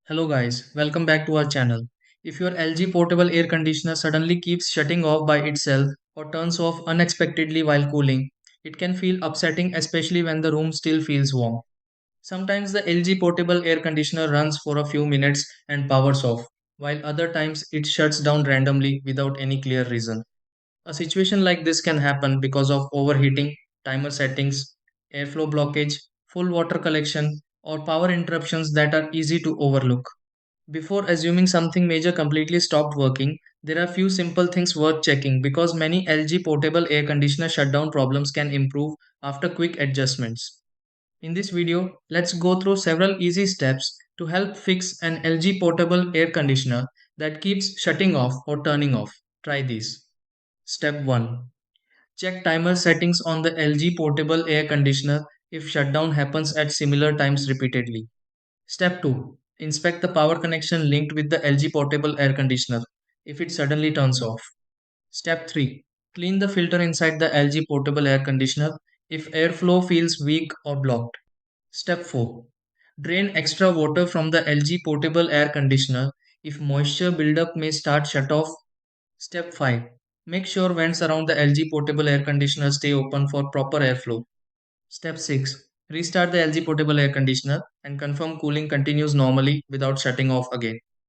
Hello guys, welcome back to our channel. If your LG portable air conditioner suddenly keeps shutting off by itself or turns off unexpectedly while cooling, it can feel upsetting, especially when the room still feels warm. Sometimes the LG portable air conditioner runs for a few minutes and powers off, while other times it shuts down randomly without any clear reason. A situation like this can happen because of overheating, timer settings, airflow blockage, full water collection, or power interruptions that are easy to overlook. Before assuming something major completely stopped working, there are few simple things worth checking because many LG portable air conditioner shutdown problems can improve after quick adjustments. In this video, let's go through several easy steps to help fix an LG portable air conditioner that keeps shutting off or turning off. Try these. Step 1. Check timer settings on the LG portable air conditioner if shutdown happens at similar times repeatedly. Step 2. Inspect the power connection linked with the LG portable air conditioner if it suddenly turns off. Step 3. Clean the filter inside the LG portable air conditioner if airflow feels weak or blocked. Step 4. Drain extra water from the LG portable air conditioner if moisture buildup may start shut off. Step 5. Make sure vents around the LG portable air conditioner stay open for proper airflow. Step 6. Restart the LG portable air conditioner and confirm cooling continues normally without shutting off again.